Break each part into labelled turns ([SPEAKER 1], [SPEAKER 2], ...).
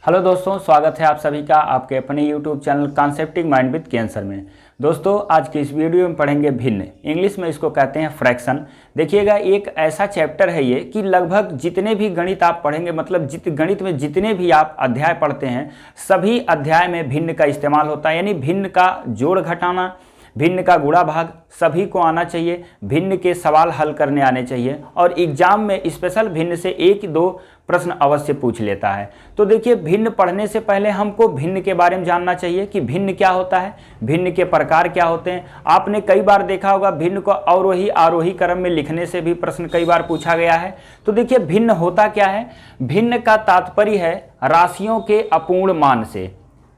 [SPEAKER 1] Hello दोस्तों, स्वागत है आप सभी का आपके अपने YouTube channel concepting mind with cancer में। दोस्तों, आज की इस वीडियो में पढ़ेंगे भिन्न। इंग्लिश में इसको कहते हैं फ्रैक्शन। देखिएगा, एक ऐसा चैप्टर है ये कि लगभग जितने भी गणित आप पढ़ेंगे, मतलब गणित में जितने भी आप अध्याय पढ़ते हैं, सभी अध्याय में भिन्न का इस्तेमाल होता है। यानी भिन्न का जोड़ घटाना, भिन्न का गुणा भाग सभी को आना चाहिए, भिन्न के सवाल हल करने आने चाहिए और एग्जाम में स्पेशल भिन्न से एक दो प्रश्न अवश्य पूछ लेता है। तो देखिए, भिन्न पढ़ने से पहले हमको भिन्न के बारे में जानना चाहिए कि भिन्न क्या होता है, भिन्न के प्रकार क्या होते हैं। आपने कई बार देखा होगा भिन्न को अवरोही आरोही क्रम में लिखने से भी प्रश्न कई बार पूछा गया है। तो देखिए, भिन्न होता क्या है। भिन्न का तात्पर्य है राशियों के अपूर्ण मान से।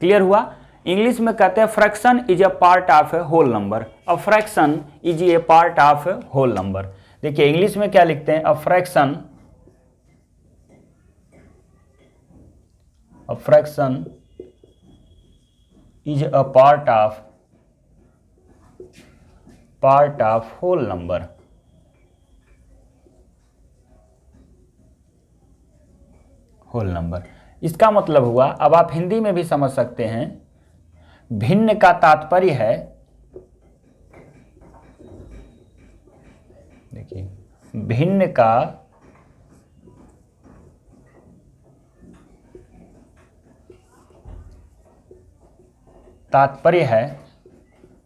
[SPEAKER 1] क्लियर हुआ। इंग्लिश में कहते हैं fraction is a part of a whole number. A fraction is a part of a whole number. देखिए इंग्लिश में क्या लिखते हैं, a fraction is a part of whole number. Whole number इसका मतलब हुआ, अब आप हिंदी में भी समझ सकते हैं, भिन्न का तात्पर्य है, देखिए भिन्न का तात्पर्य है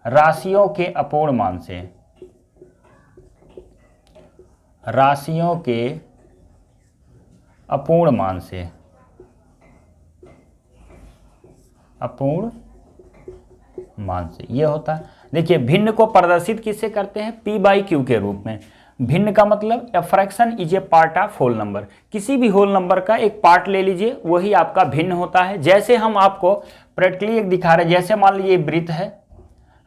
[SPEAKER 1] राशियों के अपूर्ण मान से। राशियों के अपूर्ण मान से, अपूर्ण मान से ये होता है। देखिए, भिन्न को प्रदर्शित किससे करते हैं, P/Q के रूप में। भिन्न का मतलब a fraction is a part of whole number. किसी भी होल नंबर का एक पार्ट ले लीजिए, वही आपका भिन्न होता है। जैसे हम आपको प्रैक्टिकली एक दिखा रहे हैं, जैसे मान लीजिए वृत्त है,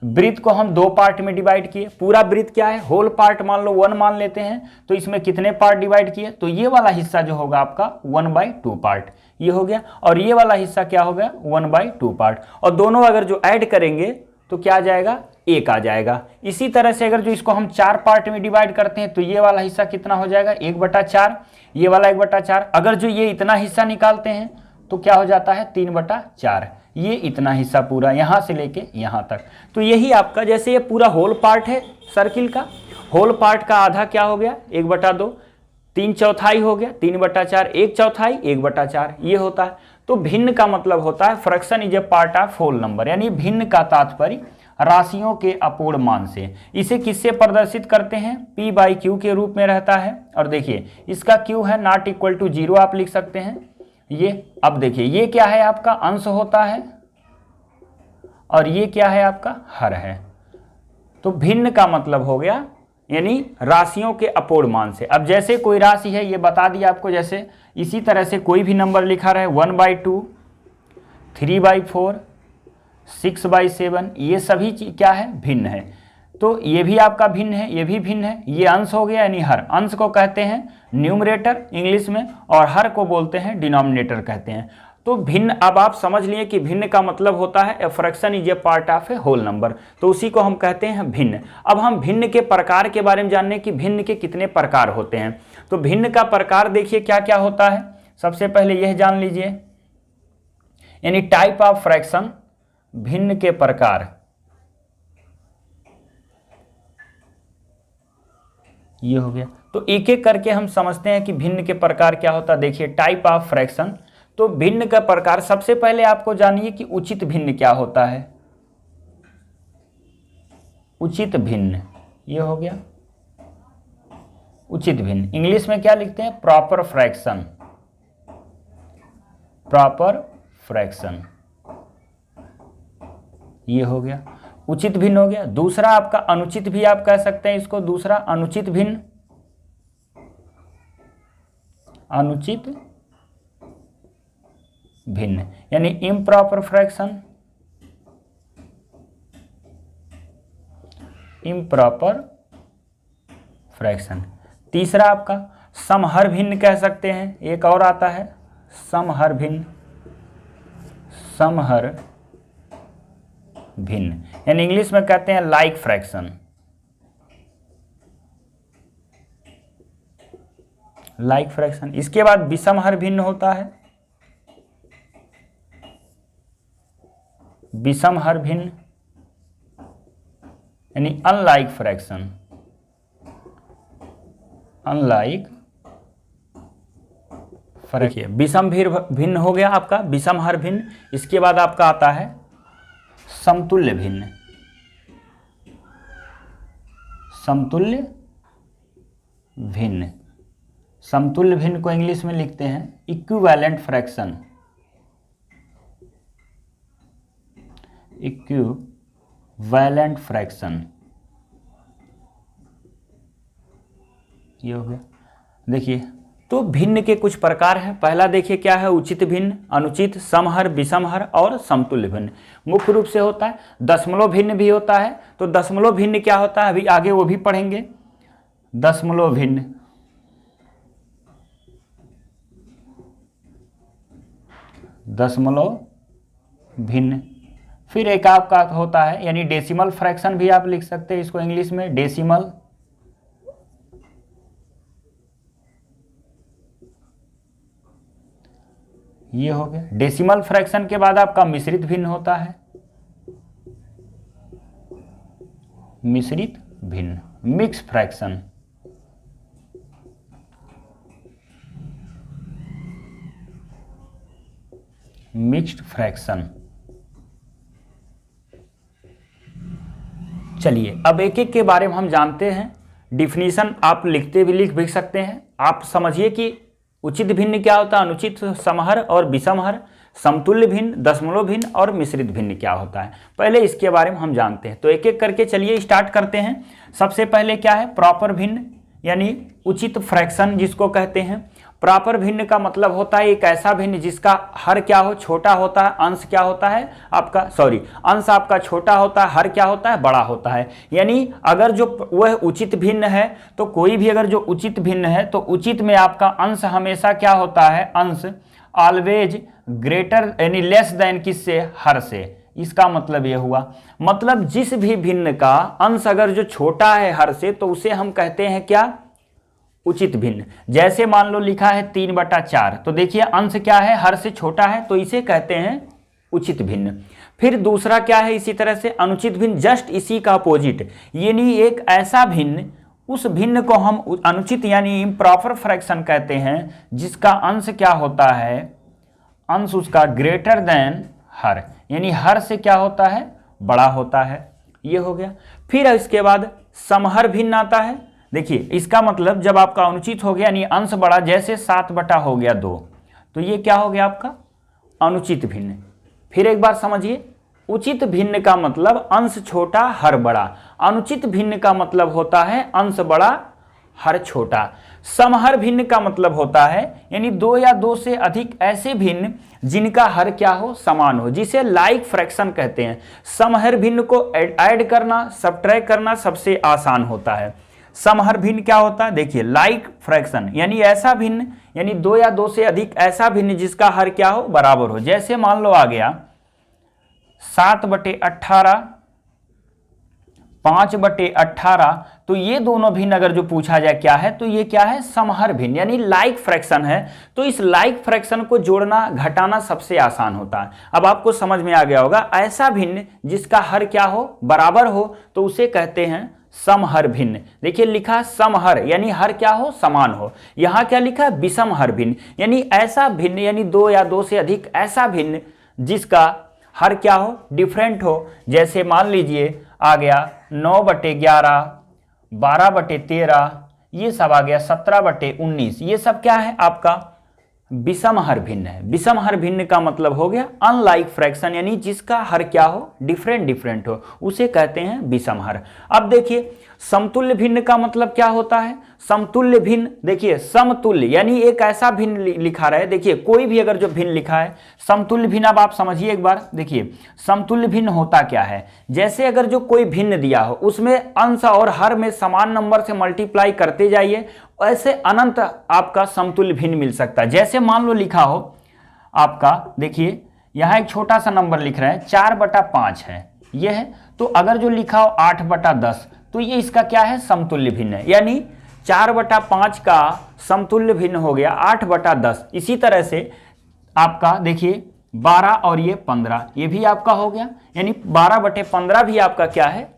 [SPEAKER 1] वृत्त को हम दो पार्ट में डिवाइड किए। पूरा वृत्त क्या है, होल पार्ट मान लो 1 मान लेते हैं, तो इसमें कितने पार्ट डिवाइड किए, तो ये वाला हिस्सा जो होगा आपका 1/2 पार्ट ये हो गया, और ये वाला हिस्सा क्या हो गया 1/2 पार्ट, और दोनों अगर जो ऐड करेंगे तो क्या आ जाएगा, 1 आ जाएगा। इसी तरह से अगर जो इसको हम 4 पार्ट में डिवाइड करते हैं तो ये वाला हिस्सा कितना हो जाएगा 1/4, ये वाला 1/4। अगर जो ये इतना हिस्सा निकालते हैं तो क्या हो जाता है 3/4, ये इतना हिस्सा पूरा यहां से लेके यहां तक। तो यही आपका, जैसे ये पूरा होल पार्ट है सर्किल का, होल पार्ट का आधा क्या हो गया 1/2, 3/4 हो गया 3/4, 1/4 1/4 ये होता है। तो भिन्न का मतलब होता है fraction is a part of whole number. यानी भिन्न का तात्पर्य राशियों के अपूर्ण मान से। इसे किससे प्रदर्शित करते हैं, P/Q के रूप में रहता है। और देखिए इसका Q है नॉट इक्वल टू 0 आप लिख सकते हैं ये। अब देखिए ये क्या है, आपका अंश होता है, और ये क्या है आपका हर है। तो भिन्न का मतलब हो गया यानी राशियों के अपूर्ण मान से। अब जैसे कोई राशि है, ये बता दिया आपको, जैसे इसी तरह से कोई भी नंबर लिखा रहे 1/2, 3/4, 6/7, ये सभी चीज क्या है, भिन्न है। तो ये भी आपका भिन्न है, ये भी भिन्न है। ये अंश हो गया यानी हर। अंश को कहते हैं न्यूमरेटर इंग्लिश में, और हर को बोलते हैं डिनोमिनेटर कहते हैं। तो भिन्न, अब आप समझ लिए कि भिन्न का मतलब होता है a fraction is a part of a whole number, तो उसी को हम कहते हैं भिन्न। अब हम भिन्न के प्रकार के बारे में जानने कि भिन्न के कितने प्रकार होते हैं। तो भिन्न का प्रकार देखिए क्या क्या होता है। सबसे पहले यह जान लीजिए, यानी टाइप ऑफ फ्रैक्शन, भिन्न के प्रकार। ये हो गया। तो एक एक करके हम समझते हैं कि भिन्न के प्रकार क्या होता है। देखिए टाइप ऑफ फ्रैक्शन, तो भिन्न का प्रकार, सबसे पहले आपको जानिए कि उचित भिन्न क्या होता है। उचित भिन्न ये हो गया उचित भिन्न। इंग्लिश में क्या लिखते हैं, प्रॉपर फ्रैक्शन। प्रॉपर फ्रैक्शन ये हो गया, उचित भिन्न हो गया। दूसरा आपका अनुचित भी आप कह सकते हैं इसको, दूसरा अनुचित भिन्न। अनुचित भिन्न यानी इम्प्रॉपर फ्रैक्शन। Improper fraction. तीसरा आपका समहर भिन्न कह सकते हैं। एक और आता है समहर भिन्न। समहर भिन्न यानी इंग्लिश में कहते हैं लाइक फ्रैक्शन। Like fraction. इसके बाद विषमहर भिन्न होता है। विषम हर भिन्न यानी अनलाइक फ्रैक्शन, अनलाइक फ्रैक्शन। विषम भिन्न हो गया आपका, विषम हर भिन्न। इसके बाद आपका आता है समतुल्य भिन्न, समतुल्य भिन्न। समतुल्य भिन्न को इंग्लिश में लिखते हैं इक्विवेलेंट फ्रैक्शन, इक्विवेलेंट फ्रैक्शन। ये हो गया। देखिए तो भिन्न के कुछ प्रकार हैं। पहला देखिए क्या है, उचित भिन्न, अनुचित, समहर, विषमहर और समतुल्य भिन्न। मुख्य रूप से होता है दशमलव भिन्न भी होता है। तो दशमलव भिन्न क्या होता है अभी आगे वो भी पढ़ेंगे। दशमलव भिन्न, दशमलव भिन्न। फिर एक आपका होता है यानी डेसिमल फ्रैक्शन भी आप लिख सकते हैं इसको इंग्लिश में, डेसिमल। ये हो गया। डेसिमल फ्रैक्शन के बाद आपका मिश्रित भिन्न होता है, मिश्रित भिन्न, मिक्स फ्रैक्शन। Mixed fraction. चलिए अब एक एक के बारे में हम जानते हैं। डिफिनीशन आप लिखते भी लिख सकते हैं। आप समझिए कि उचित भिन्न क्या होता है, अनुचित, समहर और विषमहर, समतुल्य भिन्न, दशमलव भिन्न और मिश्रित भिन्न क्या होता है, पहले इसके बारे में हम जानते हैं। तो एक एक करके चलिए स्टार्ट करते हैं। सबसे पहले क्या है, प्रॉपर भिन्न यानी उचित फ्रैक्शन जिसको कहते हैं। प्रॉपर भिन्न का मतलब होता है एक ऐसा भिन्न जिसका हर क्या हो, छोटा होता है, अंश क्या होता है आपका, अंश आपका छोटा होता है, हर क्या होता है, बड़ा होता है। यानी अगर जो वह उचित भिन्न है तो कोई भी अगर जो उचित भिन्न है तो उचित में आपका अंश हमेशा क्या होता है, अंश ऑलवेज ग्रेटर यानी लेस देन किससे, हर से। इसका मतलब यह हुआ, मतलब जिस भी भिन्न का अंश अगर जो छोटा है हर से तो उसे हम कहते हैं क्या, उचित भिन्न। जैसे मान लो लिखा है 3/4, तो देखिए अंश क्या है, हर से छोटा है तो इसे कहते हैं उचित भिन्न। फिर दूसरा क्या है इसी तरह से अनुचित भिन्न, जस्ट इसी का अपोजिट, यानी एक ऐसा भिन्न, उस भिन्न को हम अनुचित यानी इम्प्रॉपर फ्रैक्शन कहते हैं जिसका अंश क्या होता है, अंश उसका ग्रेटर देन हर, यानी हर से क्या होता है, बड़ा होता है। ये हो गया। फिर इसके बाद समहर भिन्न आता है। देखिए इसका मतलब जब आपका अनुचित हो गया यानी अंश बड़ा, जैसे 7 हो गया 2, तो ये क्या हो गया आपका अनुचित भिन्न। फिर एक बार समझिए, उचित भिन्न का मतलब अंश छोटा हर बड़ा, अनुचित भिन्न का मतलब होता है अंश बड़ा हर छोटा। समहर भिन्न का मतलब होता है यानी 2 या 2 से अधिक ऐसे भिन्न जिनका हर क्या हो, समान हो, जिसे लाइक फ्रैक्शन कहते हैं। समहर भिन्न को ऐड करना, सब्ट्रैक्ट करना सबसे आसान होता है। समहर भिन्न क्या होता है, देखिए लाइक फ्रैक्शन यानी ऐसा भिन्न, यानी 2 या 2 से अधिक ऐसा भिन्न जिसका हर क्या हो, बराबर हो। जैसे मान लो आ गया 7/18, 5/18, तो ये दोनों भिन्न अगर जो पूछा जाए क्या है तो ये क्या है, समहर भिन्न यानी लाइक फ्रैक्शन है। तो इस लाइक फ्रैक्शन को जोड़ना घटाना सबसे आसान होता है। अब आपको समझ में आ गया होगा, ऐसा भिन्न जिसका हर क्या हो, बराबर हो, तो उसे कहते हैं समहर भिन्न। देखिए लिखा समहर यानी हर क्या हो, समान हो। यहां क्या लिखा, विषमहर भिन्न यानी ऐसा भिन्न यानी 2 या 2 से अधिक ऐसा भिन्न जिसका हर क्या हो, डिफरेंट हो। जैसे मान लीजिए आ गया 9/11, 12/13, ये सब आ गया 17/19, ये सब क्या है आपका विषमहर भिन्न है। विषमहर भिन्न का मतलब हो गया अनलाइक फ्रैक्शन यानी जिसका हर क्या हो, डिफरेंट हो, उसे कहते हैं विषमहर। अब देखिए समतुल्य भिन्न का मतलब क्या होता है, समतुल्य भिन्न, देखिए समतुल्य यानी एक ऐसा भिन्न लिखा रहे। देखिए कोई भी अगर जो भिन्न लिखा है समतुल्य भिन्न, अब आप समझिए एक बार। देखिए समतुल्य भिन्न होता क्या है, जैसे अगर जो कोई भिन्न दिया हो उसमें अंश और हर में समान नंबर से मल्टीप्लाई करते जाइए, ऐसे अनंत आपका समतुल्य भिन्न मिल सकता है। जैसे मान लो लिखा हो आपका, देखिए यहाँ एक छोटा सा नंबर लिख रहे हैं 4/5 है, ये है, तो अगर जो लिखा हो 8/10, तो ये इसका क्या है, समतुल्य भिन्न है, यानी 4/5 का समतुल्य भिन्न हो गया 8/10। इसी तरह से आपका देखिए 12 और ये 15, ये भी आपका हो गया, यानी 12/15 भी आपका क्या है,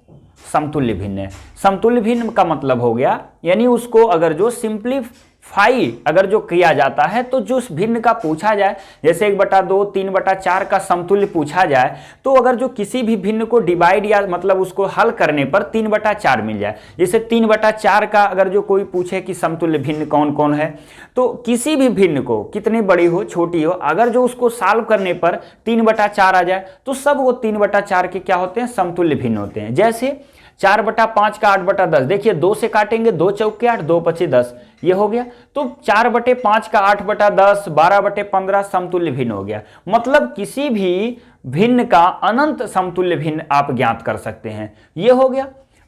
[SPEAKER 1] समतुल्य भिन्न है। समतुल्य भिन्न का मतलब हो गया, यानी उसको अगर जो सिंप्लीफाई अगर जो किया जाता है तो जो उस भिन्न का पूछा जाए, जैसे 1/2 3/4 का समतुल्य पूछा जाए, तो अगर जो किसी भी भिन्न को डिवाइड या मतलब उसको हल करने पर 3/4 मिल जाए, जैसे 3/4 का अगर जो कोई पूछे कि समतुल्य भिन्न कौन कौन है, तो किसी भी भिन्न को कितनी बड़ी हो छोटी हो, अगर जो उसको सॉल्व करने पर 3/4 आ जाए तो सब वो 3/4 के क्या होते हैं, समतुल्य भिन्न होते हैं। जैसे 4/5 का 8/10, देखिए 2 से काटेंगे, 2 चौके 8, 2 पचे 10, ये हो गया। तो 4/5 का 8/10, 12/15 समतुल्य भिन्न हो गया। मतलब किसी भी भिन्न का अनंत समतुल्य भिन्न आप ज्ञात कर सकते हैं, ये हो गया।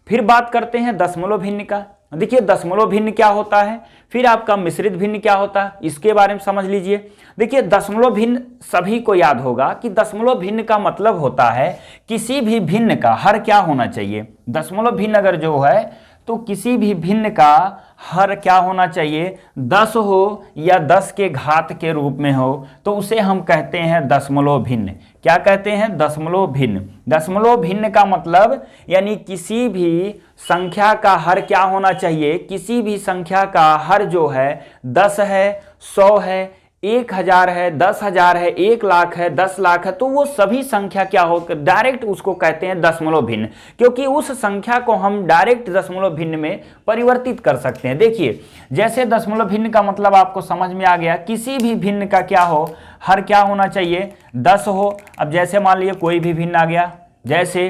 [SPEAKER 1] फिर बात करते हैं दशमलव भिन्न का। देखिए दशमलव भिन्न क्या होता है, फिर आपका मिश्रित भिन्न क्या होता है, इसके बारे में समझ लीजिए। देखिए दशमलव भिन्न सभी को याद होगा कि दशमलव भिन्न का मतलब होता है किसी भी भिन्न का हर क्या होना चाहिए। दशमलव भिन्न अगर जो है तो किसी भी भिन्न का हर क्या होना चाहिए, 10 हो या 10 के घात के रूप में हो, तो उसे हम कहते हैं दशमलव भिन्न। क्या कहते हैं, दशमलव भिन्न। दशमलव भिन्न का मतलब यानी किसी भी संख्या का हर क्या होना चाहिए, किसी भी संख्या का हर जो है 10 है, 100 है, 1000 है, 10,000 है, 1 लाख है, 10 लाख है, तो वो सभी संख्या क्या हो, डायरेक्ट उसको कहते हैं दशमलव भिन्न, क्योंकि उस संख्या को हम डायरेक्ट दशमलव भिन्न में परिवर्तित कर सकते हैं। देखिए जैसे दशमलव भिन्न का मतलब आपको समझ में आ गया, किसी भी भिन्न का क्या हो, हर क्या होना चाहिए, 10 हो। अब जैसे मान लीजिए कोई भी भिन्न आ गया, जैसे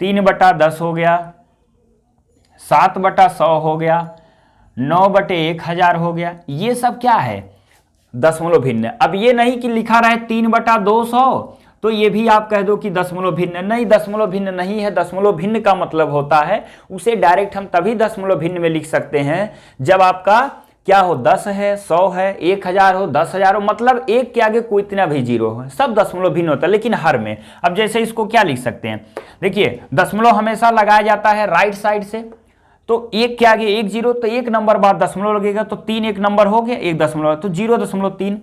[SPEAKER 1] 3/10 हो गया, 7/100 हो गया, 9/1000 हो गया, ये सब क्या है, दशमलव भिन्न। अब ये नहीं कि लिखा रहा है 3/200 तो ये भी आप कह दो कि दशमलव भिन्न, नहीं, दशमलव भिन्न नहीं है। दशमलव भिन्न का मतलब होता है, उसे डायरेक्ट हम तभी दशमलव भिन्न में लिख सकते हैं जब आपका क्या हो, 10 है, 100 है, 1000 हो, 10,000 हो, मतलब एक के आगे कोई इतना भी जीरो हो, सब दशमलव भिन्न होता है, लेकिन हर में। अब जैसे इसको क्या लिख सकते हैं, देखिए दशमलव हमेशा लगाया जाता है राइट साइड से, तो एक के आगे 1 0, तो 1 नंबर बाद दशमलव लगेगा, तो 3 एक नंबर हो गया, 1 दशमलव, तो 0.3।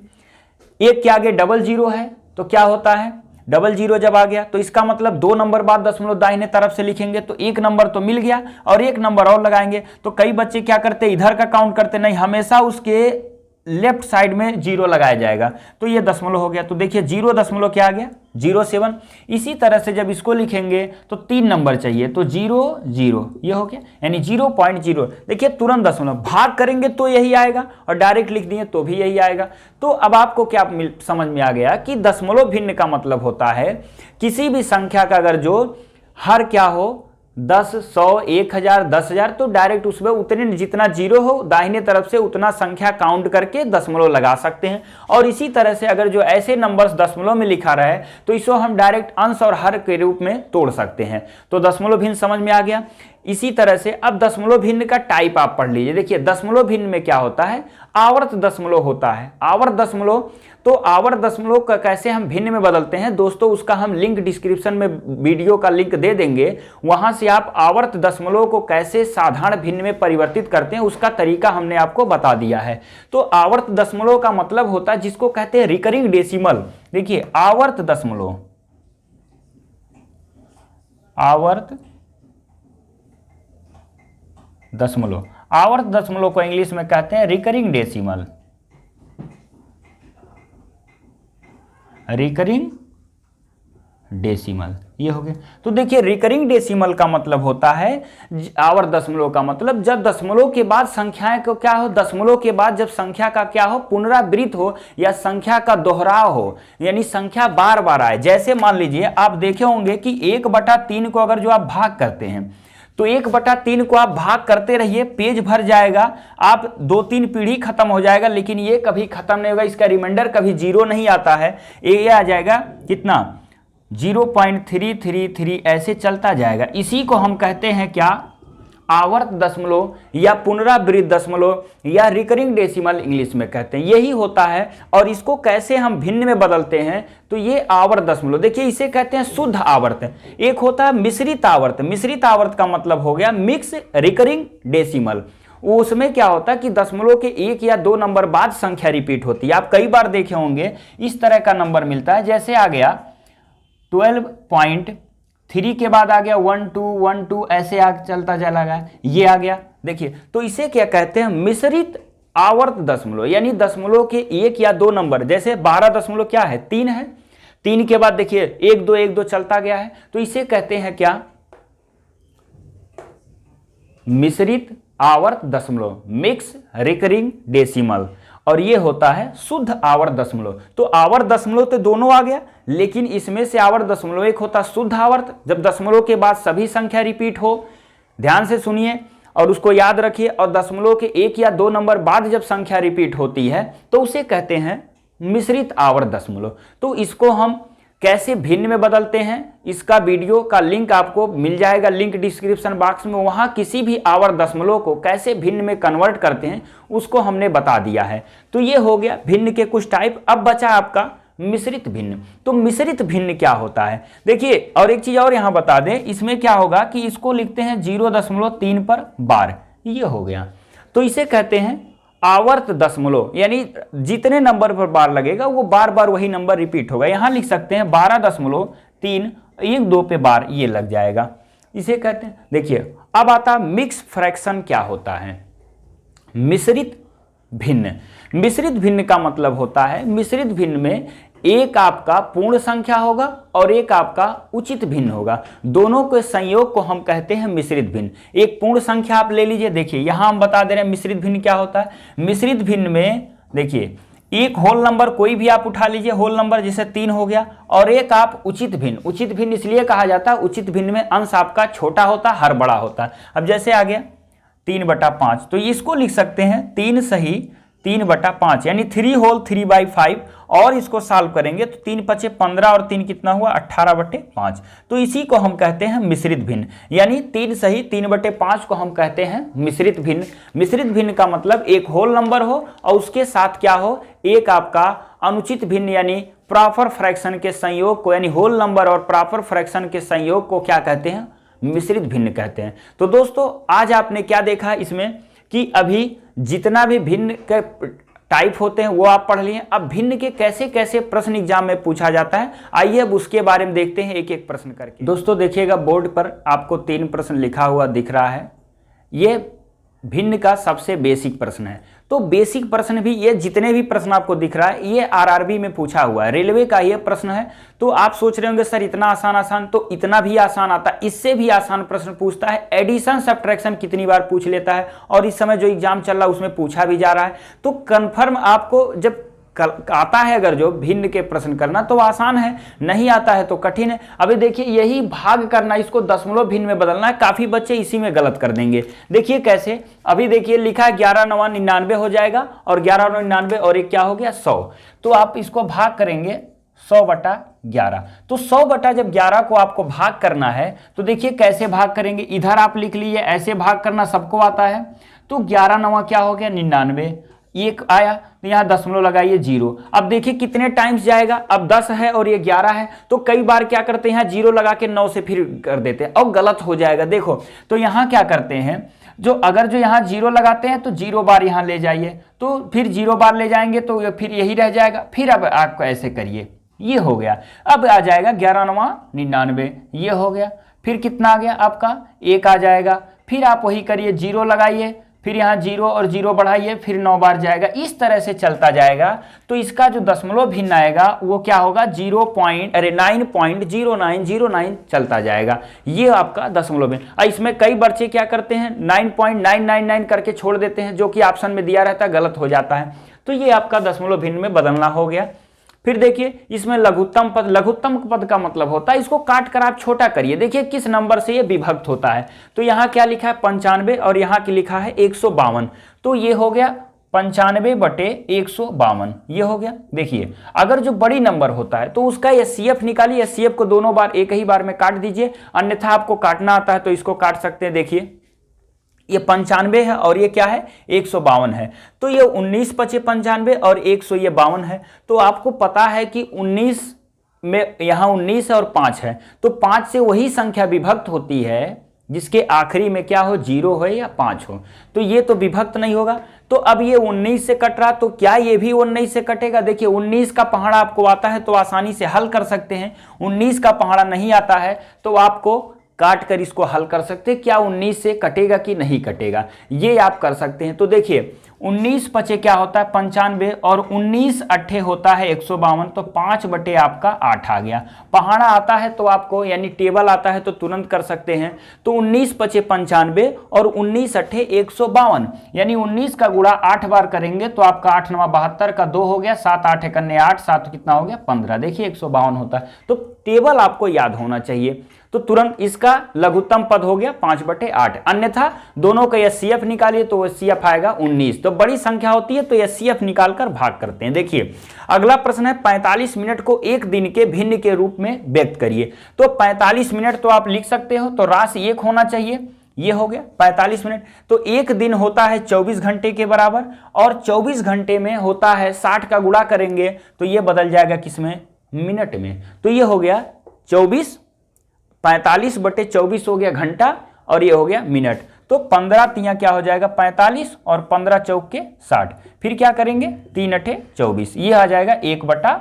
[SPEAKER 1] एक के आगे डबल जीरो है तो क्या होता है, डबल जीरो जब आ गया तो इसका मतलब 2 नंबर बाद दशमलव दाहिने तरफ से लिखेंगे, तो 1 नंबर तो मिल गया और 1 नंबर और लगाएंगे। तो कई बच्चे क्या करते हैं, इधर का काउंट करते नहीं, हमेशा उसके लेफ्ट साइड में 0 लगाया जाएगा, तो ये दशमलव हो गया। तो देखिए 0 दशमलव क्या आ गया, 07। इसी तरह से जब इसको लिखेंगे तो 3 नंबर चाहिए, तो 0 0, ये हो गया, यानी 0.0। देखिए तुरंत दशमलव, भाग करेंगे तो यही आएगा और डायरेक्ट लिख दिए तो भी यही आएगा। तो अब आपको क्या समझ में आ गया कि दशमलव भिन्न का मतलब होता है किसी भी संख्या का अगर जो हर क्या हो, 10, 100, 1000, 10,000, तो डायरेक्ट उसमें उतने जितना जीरो हो दाहिने तरफ से उतना संख्या काउंट करके दशमलव लगा सकते हैं। और इसी तरह से अगर जो ऐसे नंबर्स दशमलव में लिखा रहे तो इसको हम डायरेक्ट अंश और हर के रूप में तोड़ सकते हैं। तो दशमलव भिन्न समझ में आ गया। इसी तरह से अब दशमलव भिन्न का टाइप आप पढ़ लीजिए। देखिए दशमलव भिन्न में क्या होता है, आवर्त दशमलव होता है, आवर्त दशमलव। तो आवर्त दशमलव का कैसे हम भिन्न में बदलते हैं दोस्तों, उसका हम लिंक डिस्क्रिप्शन में वीडियो का लिंक दे देंगे, वहां से आप आवर्त दशमलव को कैसे साधारण भिन्न में परिवर्तित करते हैं उसका तरीका हमने आपको बता दिया है। तो आवर्त दशमलव का मतलब होता है जिसको कहते हैं रिकरिंग डेसिमल। देखिए आवर्त दशमलव, आवर्त दशमलव, आवर्त दशमलव को इंग्लिश में कहते हैं रिकरिंग डेसिमल, रिकरिंग डेसिमल, ये हो गया। तो देखिए रिकरिंग डेसिमल का मतलब होता है, आवर्त दशमलव का मतलब जब दशमलव के बाद संख्याएं को क्या हो, दशमलव के बाद जब संख्या का क्या हो, पुनरावृत्त हो या संख्या का दोहराव हो, यानी संख्या बार बार आए। जैसे मान लीजिए आप देखे होंगे कि 1/3 को अगर जो आप भाग करते हैं तो 1/3 को आप भाग करते रहिए, पेज भर जाएगा, आप 2-3 पीढ़ी खत्म हो जाएगा, लेकिन ये कभी खत्म नहीं होगा, इसका रिमाइंडर कभी 0 नहीं आता है, ये आ जाएगा कितना 0.333 ऐसे चलता जाएगा। इसी को हम कहते हैं क्या, आवर्त दशमलव या पुनरावृत्त दशमलव या रिकरिंग डेसिमल इंग्लिश में कहते हैं, यही होता है। और इसको कैसे हम भिन्न में बदलते हैं, तो ये आवर्त दशमलव, देखिए इसे कहते हैं शुद्ध आवर्त। एक होता है मिश्रित आवर्त, मिश्रित आवर्त का मतलब हो गया मिक्स रिकरिंग डेसिमल, वो उसमें क्या होता है कि दशमलव के 1 या 2 नंबर बाद संख्या रिपीट होती है। आप कई बार देखे होंगे इस तरह का नंबर मिलता है, जैसे आ गया 12.3 के बाद आ गया 1212, ऐसे चलता चला गया, ये आ गया। देखिए तो इसे क्या कहते हैं, मिश्रित आवर्त दशमलव, यानी दशमलव के 1 या 2 नंबर, जैसे 12 दशमलव क्या है 3 है, 3 के बाद देखिए 1 2 1 2 चलता गया है, तो इसे कहते हैं क्या, मिश्रित आवर्त दशमलव, मिक्स रिकरिंग डेसिमल। और ये होता है शुद्ध आवर्त दशमलव। तो आवर्त दशमलव तो दोनों आ गया, लेकिन इसमें से आवर्त दशमलव एक होता शुद्ध आवर्त, जब दशमलव के बाद सभी संख्या रिपीट हो, ध्यान से सुनिए और उसको याद रखिए, और दशमलव के 1 या 2 नंबर बाद जब संख्या रिपीट होती है तो उसे कहते हैं मिश्रित आवर्त दशमलव। तो इसको हम कैसे भिन्न में बदलते हैं, इसका वीडियो का लिंक आपको मिल जाएगा, लिंक डिस्क्रिप्शन बॉक्स में, वहां किसी भी आवर्त दशमलव को कैसे भिन्न में कन्वर्ट करते हैं उसको हमने बता दिया है। तो ये हो गया भिन्न के कुछ टाइप। अब बचा आपका मिश्रित भिन्न। तो मिश्रित भिन्न क्या होता है, देखिए और एक चीज और यहां बता दें, इसमें क्या होगा कि इसको लिखते हैं 0.3 पर बार, ये हो गया। तो इसे कहते हैं आवर्त दशमलव, यानी जितने नंबर पर बार लगेगा वो बार बार वही नंबर रिपीट होगा। यहां लिख सकते हैं 12.3 1 2 पे बार ये लग जाएगा, इसे कहते हैं। देखिए अब आता मिक्स फ्रैक्शन क्या होता है, मिश्रित भिन्न। मिश्रित भिन्न का मतलब होता है, मिश्रित भिन्न में एक आपका पूर्ण संख्या होगा और एक आपका उचित भिन्न होगा, दोनों के संयोग को हम कहते हैं मिश्रित भिन्न। एक पूर्ण संख्या आप ले लीजिए, देखिए यहां हम बता दे रहे हैं मिश्रित भिन्न क्या होता है। मिश्रित भिन्न में देखिए एक होल नंबर कोई भी आप उठा लीजिए, होल नंबर जैसे 3 हो गया, और एक आप उचित भिन्न। उचित भिन्न इसलिए कहा जाता है, उचित भिन्न में अंश आपका छोटा होता है, हर बड़ा होता है। अब जैसे आ गया 3/5, तो इसको लिख सकते हैं 3 सही 3/5, यानी 3 होल 3/5, और इसको सॉल्व करेंगे तो 3 × 5 = 15 और 3 कितना हुआ 18/5। तो इसी को हम कहते हैं मिश्रित भिन्न, यानी 3 सही 3/5 को हम कहते हैं मिश्रित भिन्न। मिश्रित भिन्न का मतलब एक होल नंबर हो और उसके साथ क्या हो, एक आपका अनुचित भिन्न, यानी प्रॉपर फ्रैक्शन के संयोग को, यानी होल नंबर और प्रॉपर फ्रैक्शन के संयोग को क्या कहते हैं, मिश्रित भिन्न कहते हैं। तो दोस्तों आज आपने क्या देखा इसमें कि अभी जितना भी भिन्न के टाइप होते हैं वो आप पढ़ लिए। अब भिन्न के कैसे कैसे प्रश्न एग्जाम में पूछा जाता है, आइए अब उसके बारे में देखते हैं एक एक प्रश्न करके। दोस्तों देखिएगा बोर्ड पर आपको 3 प्रश्न लिखा हुआ दिख रहा है, ये भिन्न का सबसे बेसिक प्रश्न है। तो बेसिक प्रश्न भी, ये जितने भी प्रश्न आपको दिख रहा है ये आरआरबी में पूछा हुआ है, रेलवे का ये प्रश्न है। तो आप सोच रहे होंगे सर इतना आसान, तो इतना भी आसान आता है, इससे भी आसान प्रश्न पूछता है। एडिशन सब्ट्रैक्शन कितनी बार पूछ लेता है, और इस समय जो एग्जाम चल रहा है उसमें पूछा भी जा रहा है। तो कन्फर्म आपको जब आता है अगर जो भिन्न के प्रश्न करना तो आसान है, नहीं आता है तो कठिन है। अभी देखिए यही भाग करना, इसको दशमलव भिन्न में बदलना है, काफी बच्चे इसी में गलत कर देंगे। देखिए कैसे, अभी देखिए लिखा है 11 9 99 हो जाएगा, और 11 9 99 और एक क्या हो गया 100। तो आप इसको भाग करेंगे 100/11। तो 100/11 को आपको भाग करना है, तो देखिए कैसे भाग करेंगे, इधर आप लिख लीजिए, ऐसे भाग करना सबको आता है। तो 11 9 क्या हो गया 99, एक आया तो यहाँ दशमलव लगाइए 0। अब देखिए कितने टाइम्स जाएगा, अब 10 है और ये 11 है, तो कई बार क्या करते हैं 0 लगा के 9 से फिर कर देते हैं और गलत हो जाएगा। देखो तो यहाँ क्या करते हैं, जो अगर जो यहाँ 0 लगाते हैं तो 0 बार यहाँ ले जाइए, तो फिर 0 बार ले जाएंगे तो फिर यही रह जाएगा। फिर अब आपको ऐसे करिए, ये हो गया। अब आ जाएगा 11 9 99, ये हो गया। फिर कितना आ गया आपका 1 आ जाएगा। फिर आप वही करिए, 0 लगाइए, फिर यहाँ 0 और 0 बढ़ाइए, फिर 9 बार जाएगा, इस तरह से चलता जाएगा। तो इसका जो दशमलव भिन्न आएगा वो क्या होगा 9.0909 चलता जाएगा, ये आपका दशमलव भिन्न। इसमें कई बच्चे क्या करते हैं 9.999 करके छोड़ देते हैं, जो कि ऑप्शन में दिया रहता है, गलत हो जाता है। तो ये आपका दशमलव भिन्न में बदलना हो गया। फिर देखिए इसमें लघुत्तम पद, लघुत्तम पद का मतलब होता है इसको काट कर आप छोटा करिए, देखिए किस नंबर से ये विभक्त होता है। तो यहाँ क्या लिखा है 95 और यहाँ की लिखा है 152, तो ये हो गया 95/152, ये हो गया। देखिए अगर जो बड़ी नंबर होता है तो उसका एचसीएफ निकालिए, एचसीएफ को दोनों बार एक ही बार में काट दीजिए, अन्यथा आपको काटना आता है तो इसको काट सकते हैं। देखिए ये 95 है और ये क्या है 152 है, तो ये 19 × 5 = 95 और 100 ये 52 है। तो आपको पता है कि 19 में यहाँ 19 है और 5 है, तो 5 से वही संख्या विभक्त होती है जिसके आखिरी में क्या हो, 0 हो या 5 हो। तो ये तो विभक्त नहीं होगा। तो अब ये 19 से कट रहा, तो क्या ये भी 19 से कटेगा? देखिए 19 का पहाड़ा आपको आता है तो आसानी से हल कर सकते हैं। 19 का पहाड़ा नहीं आता है तो आपको काट कर इसको हल कर सकते हैं, क्या 19 से कटेगा कि नहीं कटेगा, ये आप कर सकते हैं। तो देखिए 19 पचे क्या होता है 95 और 19 अट्ठे होता है 152, तो 5 बटे आपका 8 आ गया। पहाड़ा आता है तो आपको यानी टेबल आता है तो तुरंत कर सकते हैं। तो 19 पचे 95 और 19 अट्ठे 152, यानी 19 का गुणा 8 बार करेंगे तो आपका 8 9 72 का 2 हो गया, 7 8 कन्ने 8, 7 कितना हो गया 15। देखिए 152 होता है। तो टेबल आपको याद होना चाहिए। तो तुरंत इसका लघुत्तम पद हो गया 5 बटे 8। अन्यथा दोनों का एचसीएफ निकालिए तो एचसीएफ आएगा 19। तो बड़ी संख्या होती है तो एचसीएफ निकालकर भाग करते हैं। देखिए अगला प्रश्न है 45 मिनट को एक दिन के भिन्न के रूप में व्यक्त करिए। तो 45 मिनट तो आप लिख सकते हो, तो राशि 1 होना चाहिए, ये हो गया 45 मिनट। तो एक दिन होता है 24 घंटे के बराबर और 24 घंटे में होता है 60 का गुणा करेंगे तो ये बदल जाएगा किसमें, मिनट में। तो ये हो गया 45 बटे 24 हो गया घंटा और ये हो गया मिनट। तो 15 तियां क्या हो जाएगा 45 और 15 चौक के 60। फिर क्या करेंगे 3 अठे 24, ये आ जाएगा 1 बटा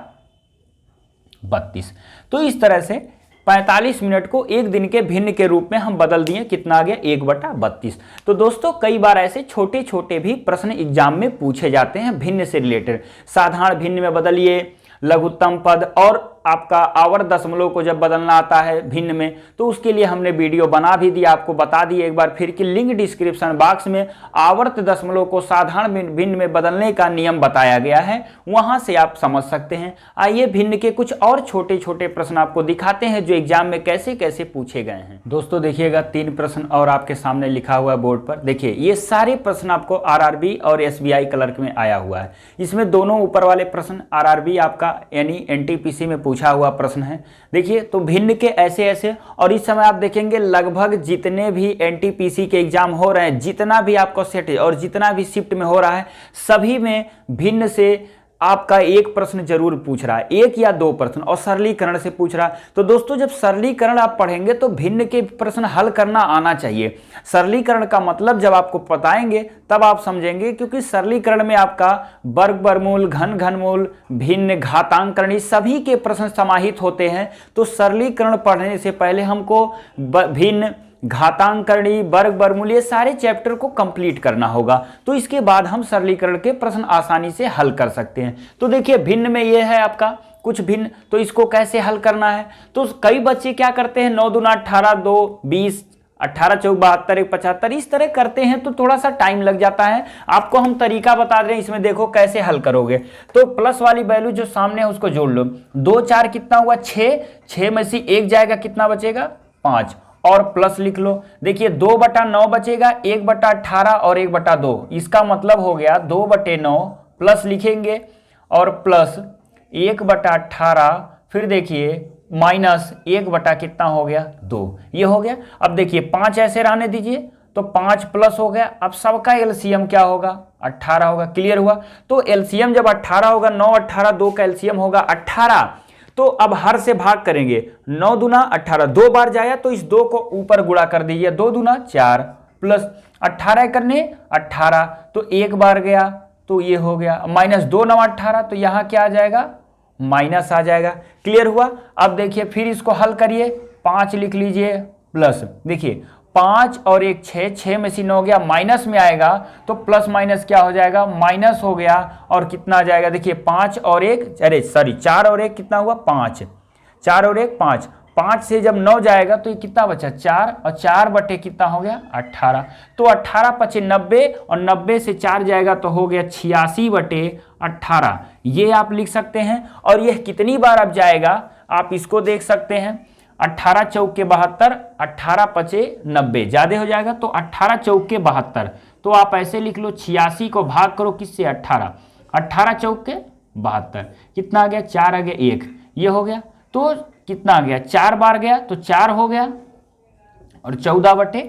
[SPEAKER 1] 32। तो इस तरह से 45 मिनट को एक दिन के भिन्न के रूप में हम बदल दिए, कितना आ गया 1 बटा 32। तो दोस्तों कई बार ऐसे छोटे छोटे भी प्रश्न एग्जाम में पूछे जाते हैं भिन्न से रिलेटेड। साधारण भिन्न में बदलिए, लघुत्तम पद और आपका आवर्त दशमलव को जब बदलना आता है भिन्न में तो उसके लिए हमने वीडियो बना भी दिया, आपको बता दिए एक बार फिर कि लिंक डिस्क्रिप्शन बॉक्स में आवर्त दशमलव को साधारण भिन्न में बदलने का नियम बताया गया है, वहां से आप समझ सकते हैं। आइए भिन्न के कुछ और छोटे छोटे प्रश्न आपको दिखाते हैं जो एग्जाम में कैसे कैसे पूछे गए हैं। दोस्तों देखिएगा 3 प्रश्न और आपके सामने लिखा हुआ है बोर्ड पर। देखिए ये सारे प्रश्न आपको आरआरबी और एसबीआई क्लर्क में आया हुआ है। इसमें दोनों ऊपर वाले प्रश्न आरआरबी आपका यानी एनटीपीसी में पूछा हुआ प्रश्न है। देखिए तो भिन्न के ऐसे ऐसे, और इस समय आप देखेंगे लगभग जितने भी एनटीपीसी के एग्जाम हो रहे हैं, जितना भी आपको सेट और जितना भी शिफ्ट में हो रहा है, सभी में भिन्न से आपका एक प्रश्न जरूर पूछ रहा है, 1 या 2 प्रश्न, और सरलीकरण से पूछ रहा है। तो दोस्तों जब सरलीकरण आप पढ़ेंगे तो भिन्न के प्रश्न हल करना आना चाहिए। सरलीकरण का मतलब जब आपको बताएंगे तब आप समझेंगे, क्योंकि सरलीकरण में आपका वर्ग वर्गमूल, घन घनमूल, भिन्न, घातांकरण सभी के प्रश्न समाहित होते हैं। तो सरलीकरण पढ़ने से पहले हमको भिन्न, घातांकरणी, वर्ग वर्गमूल ये सारे चैप्टर को कंप्लीट करना होगा। तो इसके बाद हम सरलीकरण के प्रश्न आसानी से हल कर सकते हैं। तो देखिए भिन्न में ये है आपका कुछ भिन्न, तो इसको कैसे हल करना है। तो कई बच्चे क्या करते हैं 9 दूना 18, 2 20, 18 चौक 72, 1 75 इस तरह करते हैं, तो थोड़ा सा टाइम लग जाता है। आपको हम तरीका बता रहे हैं, इसमें देखो कैसे हल करोगे। तो प्लस वाली वैल्यू जो सामने है उसको जोड़ लो, 2 4 कितना हुआ 6, 6 में से 1 जाएगा कितना बचेगा 5, और प्लस लिख लो। देखिए 2 बटा 9 बचेगा, 1 बटा 18 और 1 बटा 2, इसका मतलब हो गया 2 बटे 9 प्लस लिखेंगे और प्लस 1 बटा 18, फिर देखिए माइनस 1 बटा कितना हो गया 2, ये हो गया। अब देखिए 5 ऐसे रहने दीजिए, तो 5 प्लस हो गया। अब सबका एलसीएम क्या होगा 18 होगा। क्लियर हुआ। तो एलसीएम जब 18 होगा, 9 18 2 का एलसीएम होगा 18। तो अब हर से भाग करेंगे, 9 दूना 18, 2 बार जाया तो इस 2 को ऊपर गुणा कर दीजिए, 2 दूना 4 प्लस 18 करने 18, तो 1 बार गया तो ये हो गया माइनस 2 9 18, तो यहाँ क्या आ जाएगा माइनस आ जाएगा। क्लियर हुआ। अब देखिए फिर इसको हल करिए, 5 लिख लीजिए प्लस, देखिए 5 और 1 6, 6 में से 9 गया, माइनस में आएगा तो प्लस माइनस क्या हो जाएगा माइनस हो गया, और कितना आ जाएगा देखिए 5 और 1 4 और 1 कितना हुआ 5, 4 और 1 5, 5 से जब 9 जाएगा तो ये कितना बचा 4, और 4 बटे कितना हो गया 18। तो 18 पचे 90 और 90 से 4 जाएगा तो हो गया 86 बटे 18, ये आप लिख सकते हैं। और यह कितनी बार अब जाएगा आप इसको देख सकते हैं, 18 चौक के 72, 18 पचे 90 ज्यादा हो जाएगा, तो 18 चौक के 72, तो आप ऐसे लिख लो 86 को भाग करो किससे 18, 18 चौक के 72 कितना आ गया 4 आ गया 1, ये हो गया। तो कितना आ गया 4 बार गया तो 4 हो गया, और 14 बटे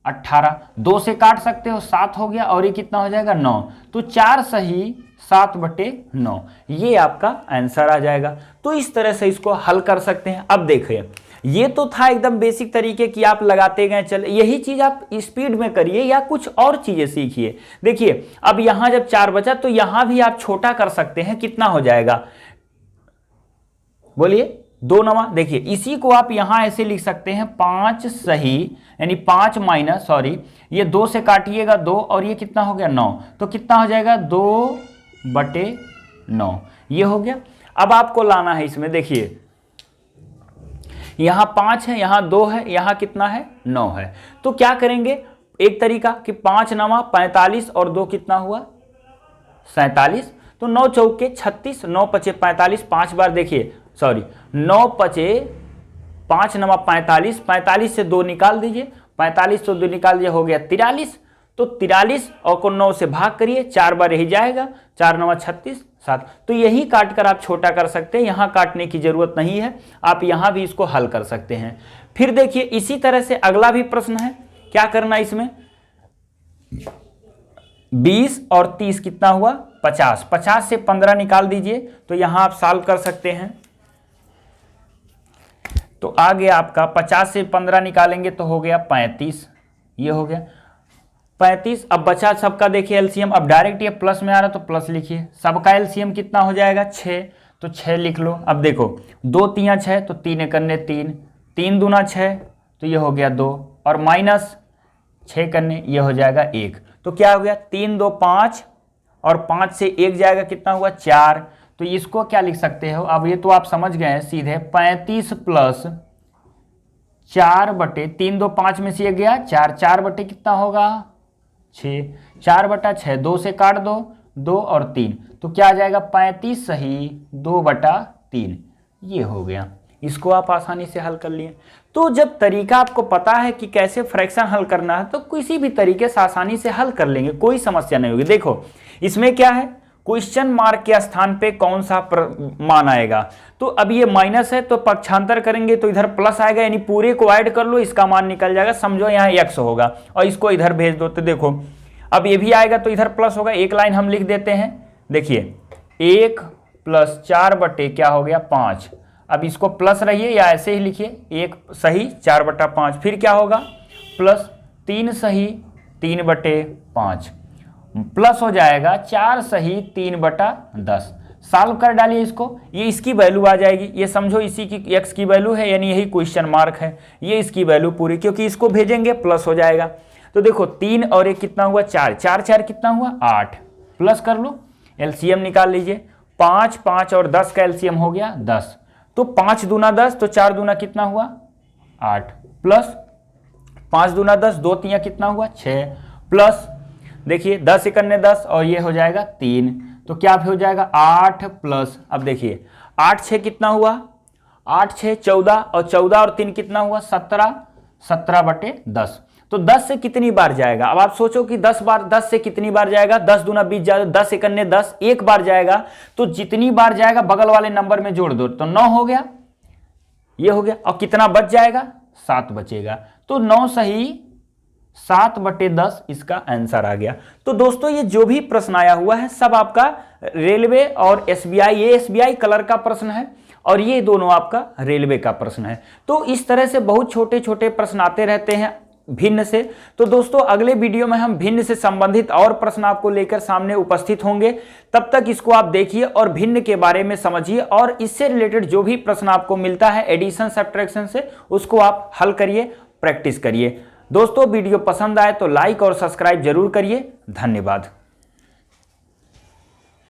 [SPEAKER 1] 18, 2 से काट सकते हो 7 हो गया, और ये कितना हो जाएगा 9, तो 4 सही 7 बटे 9, ये आपका आंसर आ जाएगा। तो इस तरह से इसको हल कर सकते हैं। अब देखिए ये तो था एकदम बेसिक तरीके की, आप लगाते गए चल, यही चीज आप स्पीड में करिए या कुछ और चीजें सीखिए। देखिए अब यहां जब 4 बचा तो यहां भी आप छोटा कर सकते हैं, कितना हो जाएगा बोलिए, 2 नवा। देखिए इसी को आप यहां ऐसे लिख सकते हैं 5 सही, यानी 5 माइनस, सॉरी ये 2 से काटिएगा 2 और ये कितना हो गया 9, तो कितना हो जाएगा 2/9, ये हो गया। अब आपको लाना है इसमें, देखिए यहां 5 है, यहां 2 है, यहां कितना है 9 है। तो क्या करेंगे, एक तरीका कि 5 नवा 45 और 2 कितना हुआ 47, तो 9 चौके 36, 9 पचे 45, 5 बार देखिए, सॉरी 9 पचे 5 नवा 45, 45 से 2 निकाल दीजिए, 45 से 2 निकाल दीजिए हो गया 43, तो 43 और को 9 से भाग करिए, 4 बार यही जाएगा, 4 नवा 36, 7। तो यही काट कर आप छोटा कर सकते हैं, यहां काटने की जरूरत नहीं है, आप यहां भी इसको हल कर सकते हैं। फिर देखिए इसी तरह से अगला भी प्रश्न है, क्या करना है इसमें, 20 और 30 कितना हुआ 50, 50 से 15 निकाल दीजिए, तो यहां आप सॉल्व कर सकते हैं। तो आ गया आपका 50 से 15 निकालेंगे तो हो गया 35, ये हो गया 35। अब बचा सबका देखिए एलसीएम, अब डायरेक्ट ये प्लस में आ रहा तो प्लस लिखिए, सबका एलसीएम कितना हो जाएगा 6, तो 6 लिख लो। अब देखो 2 तियां 6, तो 3 करने 3, 3 दूना 6, तो ये हो गया 2, और माइनस 6 करने ये हो जाएगा 1, तो क्या हो गया 3 2 5, और 5 से 1 जाएगा कितना हुआ 4, तो इसको क्या लिख सकते हो, अब ये तो आप समझ गए हैं सीधे 35 प्लस 4/3 2 5 में से 1 गया 4, 4 कितना होगा 6, 4/6, 2 से काट दो 2 और 3, तो क्या आ जाएगा 35 सही 2/3, ये हो गया। इसको आप आसानी से हल कर लिए। तो जब तरीका आपको पता है कि कैसे फ्रैक्शन हल करना है तो किसी भी तरीके से आसानी से हल कर लेंगे, कोई समस्या नहीं होगी। देखो इसमें क्या है, क्वेश्चन मार्क के स्थान पे कौन सा मान आएगा, तो अब ये माइनस है तो पक्षांतर करेंगे तो इधर प्लस आएगा, यानी पूरे को ऐड कर लो, इसका मान निकल जाएगा, समझो यहाँ x होगा और इसको इधर भेज दो, तो देखो अब ये भी आएगा तो इधर प्लस होगा। एक लाइन हम लिख देते हैं, देखिए 1 + 4 क्या हो गया 5, अब इसको प्लस रहिए या ऐसे ही लिखिए 1 सही 4/5, फिर क्या होगा प्लस 3 सही 3/5, प्लस हो जाएगा 4 सही 3/10, सॉल्व कर डालिए इसको, ये इसकी वैल्यू आ जाएगी, ये समझो इसी की x की वैल्यू है, यानी यही क्वेश्चन मार्क है, ये इसकी वैल्यू पूरी, क्योंकि इसको भेजेंगे प्लस हो जाएगा। तो देखो 3 और 1 कितना हुआ 4, 4 4 कितना हुआ 8, प्लस कर लो, एलसीएम निकाल लीजिए, 5 5 और 10 का एलसीएम हो गया 10, तो 5 दूना 10, तो 4 दूना कितना हुआ 8, प्लस 5 दूना 10, 2 तियां कितना हुआ 6, प्लस देखिए 10 एकन्ने 10 और ये हो जाएगा 3, तो क्या हो जाएगा 8 प्लस, अब देखिए 8 6 कितना हुआ 8 6 14, और 14 और 3 कितना हुआ 17, 17/10, तो 10 से कितनी बार जाएगा, अब आप सोचो कि 10 बार 10 से कितनी बार जाएगा, 10 दूना 20 जाएगा, 10 एकन्ने 10, एक बार जाएगा, तो जितनी बार जाएगा बगल वाले नंबर में जोड़ दो, तो 9 हो गया, ये हो गया, और कितना बच जाएगा 7 बचेगा, तो 9 सही 7/10 इसका आंसर आ गया। तो दोस्तों ये जो भी प्रश्न आया हुआ है सब आपका रेलवे और एसबीआई, ये एसबीआई कलर का प्रश्न है और ये दोनों आपका रेलवे का प्रश्न है। तो इस तरह से बहुत छोटे छोटे प्रश्न आते रहते हैं भिन्न से। तो दोस्तों अगले वीडियो में हम भिन्न से संबंधित और प्रश्न आपको लेकर सामने उपस्थित होंगे, तब तक इसको आप देखिए और भिन्न के बारे में समझिए, और इससे रिलेटेड जो भी प्रश्न आपको मिलता है एडिशन सब्ट्रैक्शन से उसको आप हल करिए, प्रैक्टिस करिए। दोस्तों वीडियो पसंद आए तो लाइक और सब्सक्राइब जरूर करिए। धन्यवाद।